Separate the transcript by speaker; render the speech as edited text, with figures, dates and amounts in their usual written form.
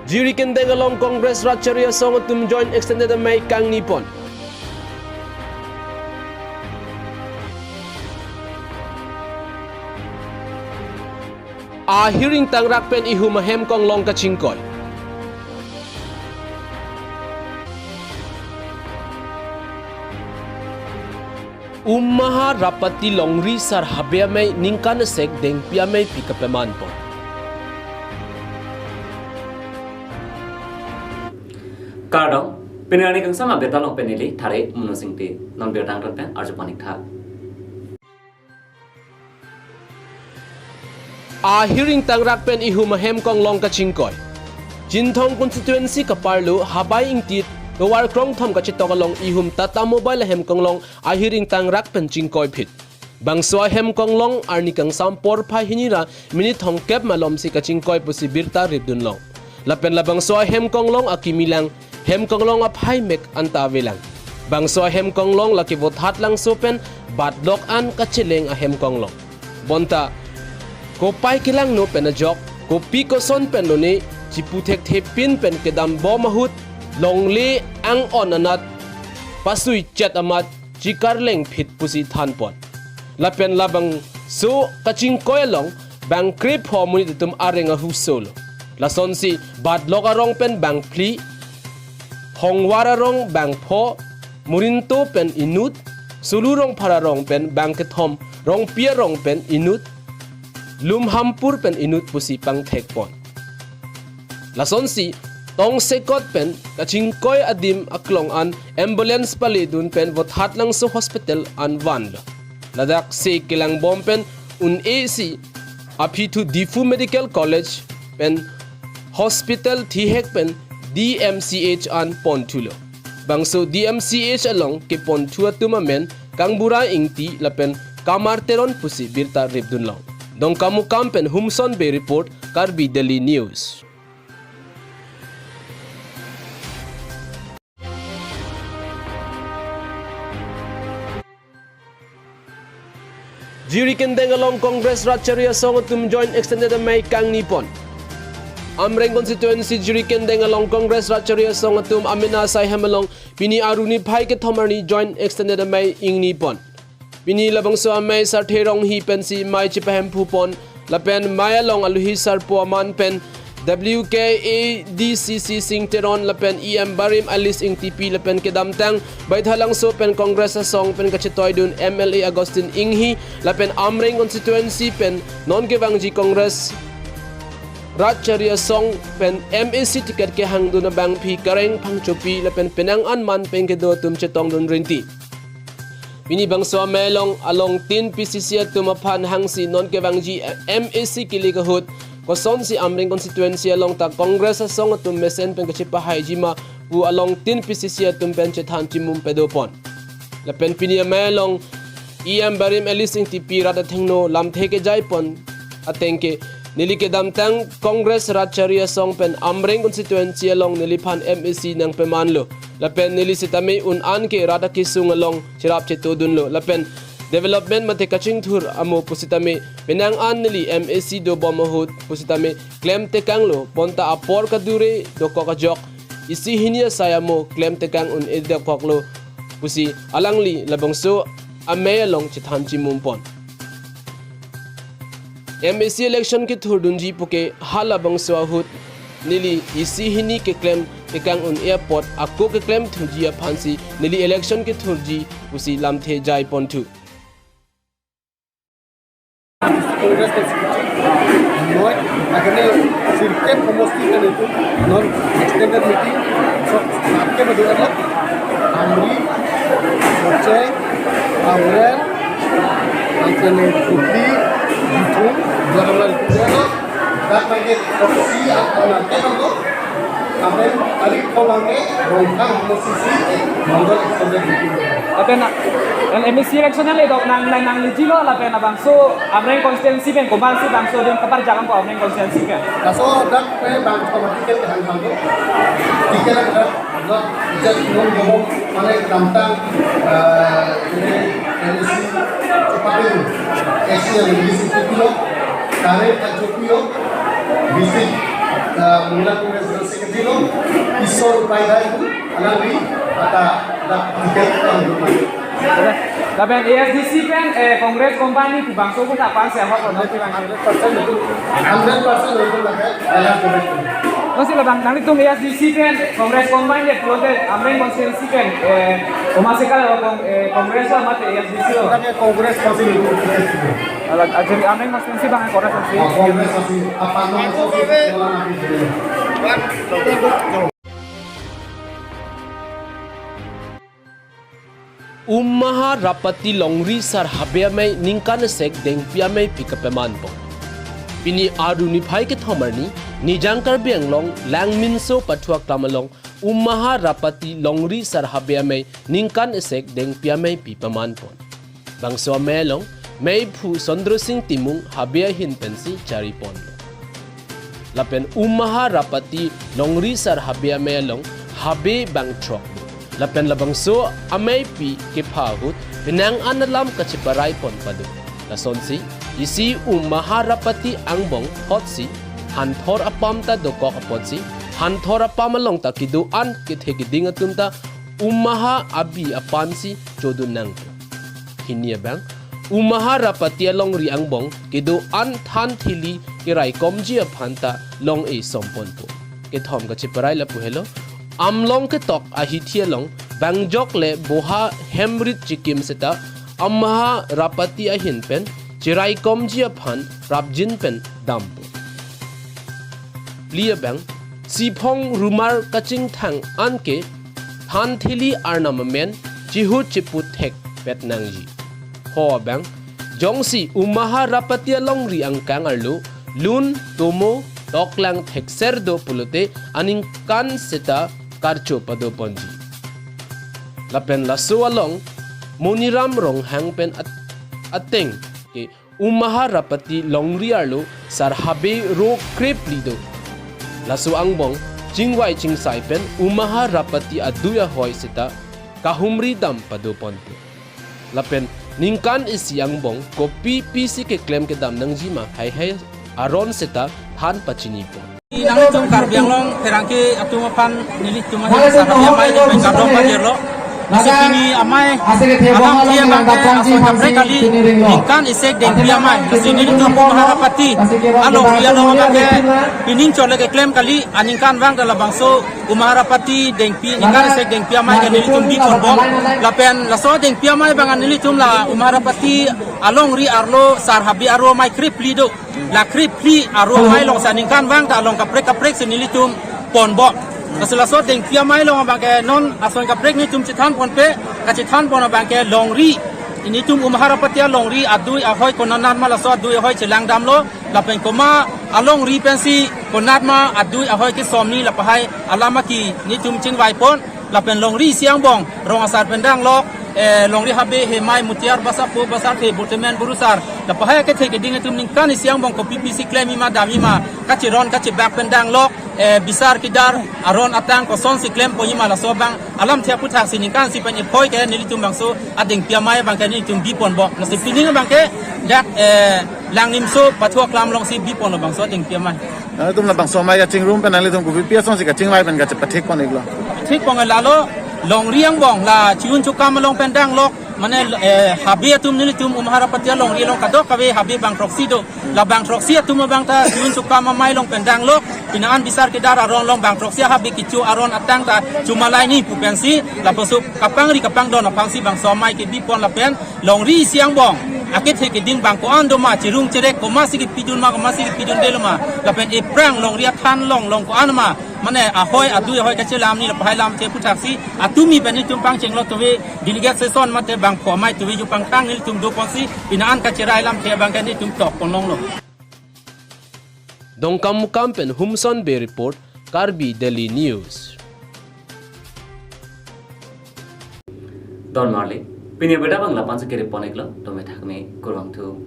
Speaker 1: Jiri kendeng along Congress Ratcharia Song tum joint extended May Kang Nipon. A hearing tang rakpen ihu mahem kong long kachingkoy. Umaha rapati longri sar habya may ningkan sek deng pia may pikapeman po.
Speaker 2: Kardong, penirani kang sama betalong penili thare munusingti non bertang pen arjupanik thak.
Speaker 1: A hearing tang rakpen ihu mahem kong long kachingkoy. Jinthong constituency kaparlu habay ingtit Gawar krong thom kachitokalong ihum tata mobile hem konglong ahiring tang rakpen chingkoy phit. Bangswa hem konglong arni kang sampor pha hinira minit hong kep malom si kachingkoy pusi birta ribdun long. Lapen la bangswa hem konglong akimilang hem konglong aphai mek antawilang. Bangswa hem konglong lakibot hat lang sopen batlok an kachileng a hem konglong. Bonta ko pai kilang no penajok ko piko son pen no ni chiputhek thepin pen kedam bo mahut Longli ang onanat pasui chat amat chikarleng phit pusi thanpon lapen labang so kaching koyalong bang krip homuni tum arenga husolo lason si badloka rong pen bang pli hongwara rong bang pho murinto pen inut sulurong pararong pen bang kethom rong pia rong pen inut lumhampur pen inut pusi pang thekpon lason si Tong sekot pen kachingkoy adim aklong an ambulance palidun pen vot hat lang so hospital an van ladak se kilang bom pen un AC api to Difu Medical College pen hospital thihek pen DMCH an pontulo bangso DMCH along ke pontua tumamen kangbura ingti lapen kamarteron pusi birta ribdun long dong kamu kampen humson be report Karbi Daily News. Jiri kendeng along Congress Ratcharia Song tum joint extended May Kang Nipon. Amreng constituency jiri kendeng along Congress Ratcharia Song tum amina sai hamalong pini aruni phai ke thomarni joint extended May ing Nipon. Pini labang so amay sar therong hi pensi mai chipahem phupon lapen maya long aluhi sar po aman pen WKADCC Singteron lapen EM Barim Alice ing TP lapen kedamtang baithalang so pen Congress Song pen kachitoy dun MLA Agustin Inghi lapen Amreng constituency pen non kevangji Congress Ratcharia Song pen MAC ticket ke hang dun bang phi kareng phangchopi lapen penang an man pen kedo tum chetong dun rinti Bini bangso melong along tin PCC tumaphan hangsi non kevangji MAC kilikahut Koson si Amreng constituency along ta Congress Song tum mesen pen kachipa haijima pu along tin PCC tum pen chethan chimum pedopon lapen pinia melong EM Barim Alice ing TP rada thengno lamtheke jaipon atengke nilike damtang Congress Ratcharia Song pen Amreng constituency along niliphan MAC nang pemanlo lapen nilisitame un anke rada kisung along chirap chetudunlo lapen Development mate kaching thur amo pusitame penang an nili MAC do bomahut pusitame claim tekanglo ponta apor kadure do kokajok isi hinia sayamo claim tekang un edda koklo pusi alangli labangso amayalong chithanchi mumpon MAC election ki thur dunji puke halabangso hut nili isi hini ke claim tekang un airport akko ke claim thuji phansi nili election ki thurji pusi lamthe jai pontu
Speaker 3: Congress constituency noi agane sirke promosi kan itu non extended meeting so आपके बदले हमरी बच्चे आमरेन अंतने कुटी बिठूं जरमल कुटियानो दा मागे promosi akan के हमको हमें अली कोलांगे रोंका promosi मंगल extended meeting
Speaker 4: Apen ang MSC election na ledok nang lijilo lapen abang so Amreng constituency pen kumbang si bang so din kapar jangan ko Amreng constituency pen.
Speaker 3: Kaso dak pe bang political kan hango. Tikela dak dak just non go mane damtang ini MSC cepatin Asian visit kilo kare kajopio visit mula Congress silong isol paidai alami ata da tiket kan
Speaker 4: Laban ASDC pen Congress company di bangso pun tak pan siapa pun nanti bang 100% itu
Speaker 3: 100% itu laga ayah correct
Speaker 4: Masih labang nanti tung ASDC pen Congress company dia keluar ameng konstitusi pen masih kalau Congress lah mati ASDC lo
Speaker 3: kita Congress masih itu
Speaker 4: alat ajar ameng konstitusi bang Congress masih
Speaker 3: Congress masih apa non orang nanti
Speaker 1: Ummaha rapati longri sar habeamai ningkan sek deng piamai pikapeman po. Pini aruni phai ke thomarni nijangkar bianglong langminso patuak tamalong ummaha rapati longri sar habeamai ningkan sek deng piamai pipaman po. Bangso melong may phu Sondro Singh Timung habea hin pensi chari pon. Lapen ummaha rapati longri sar habeamai long habe bang trok. Lapen labangso amay pi kipahut pinang analam kachiparay pon padu. Lasonsi isi maharapati angbong hotsi hanthor apamta dokok apotsi hanthor apamalong ta kiduan kithegiding atumta maha abi apansi chodunang. Hinia bang maharapati along ri angbong kiduan than thili kirai komji aphanta long e sompon po. Kithom kachiparay lapu hello amlong ke tok ahithialong bangjok le boha hemrit chikim seta amha rapati ahin pen chirai komji aphan rapjin pen dampo lia bang sipong rumar kaching thang anke than thili arnamamen chihu chiput thek petnangji ho bang jongsi umaha rapati along ri angkang arlu lun tomo toklang thekser do pulote aning kan seta karcho pado ponji lapen laso along moniram rong hang pen ateng ke umaha rapati longri arlo sar habe ro krep lido laso angbong jingwai jingsai pen umaha rapati aduya hoi sita kahumri dam pado ponte lapen ningkan isyang bong kopi pc ke claim ke dam nangjima hai aron sita than pachini pon
Speaker 5: Nang tum karbiang long terangke atuma pan nilit tuma sahaja mai ni pengkadong banjir lo Nasipini amai alam kia bangke asal kamre kali ikan isek deng pia mai sini itu maharapati along dia lo bangke pining chole ke klaim kali aningkan bang dalam bangso maharapati deng pia ikan isek deng pia mai kali tum di korbong lapen laso deng pia mai bang anili tum la maharapati along ri arlo sarhabi arlo mai krip lido la krip li arlo mai long saningkan bang ta along kaprek sini tum ponbok Keselasot deng pia mai long bangke non asal kaprek ni tum citan pon pe kacitan pon bangke longri ini tum maharapati longri adui ahoy konanan malasot adui ahoy celang damlo lapen koma along ri pensi konat ma adui ahoy ke somni lapahai alamaki ni tum cingwai pon lapen longri siang bong rong asar pendang lok longri habe he mai mutiar basapu basar ke botemen burusar lapahai ke theke ding tum ningkan siang bong ko PPC claim ma damima kaciron kacibak pendang lok bisar kidar aron atang koson si claim poyima la sobang alam thia puthak siningkan si pen phoi ke nilitum bangso ading pia mai bangke ni tum bipon bok nasib pining bangke dak langimso pathua klam long si bipon bangso ading pia mai
Speaker 6: tum la bangso mai ka chingrum pen ali tum ku pia son si ka chingwai pen ka pathik pon iglo
Speaker 5: thik pon lalo long riang bong la chiun chukam long pendang lok mane habi atum nilitum maharapati long ri long kadok kabe habi bang proxy do la bang proxy atum bang ta chiun chukam mai long pendang lok pinaan besar ke darah aron long bang proxy habi kicu aron atang ta cuma lai ni pupensi la posuk kapang ri kapang don apangsi bang somai ke bipon la pen long ri siang bong akit he ke ding bang ko ando ma cirung cerek ko masih ke pidun ma ko masih ke pidun delma la pen e prang long ria than long ko anma mane ahoy adu ahoy ka chelam ni la phai lam te putaksi atumi pen ni tum pang cheng lo to we delegate seson mate bang ko mai to we ju pang tang ni tum do ponsi pinaan ka cerai lam te bang ka ni tum tok kon long lo
Speaker 1: Dongkam Kampen Humson Bay Report, Karbi Delhi News.
Speaker 2: Don Marley, pinya beda bang lapan sekiri ponek lo, domet hak me kurang tu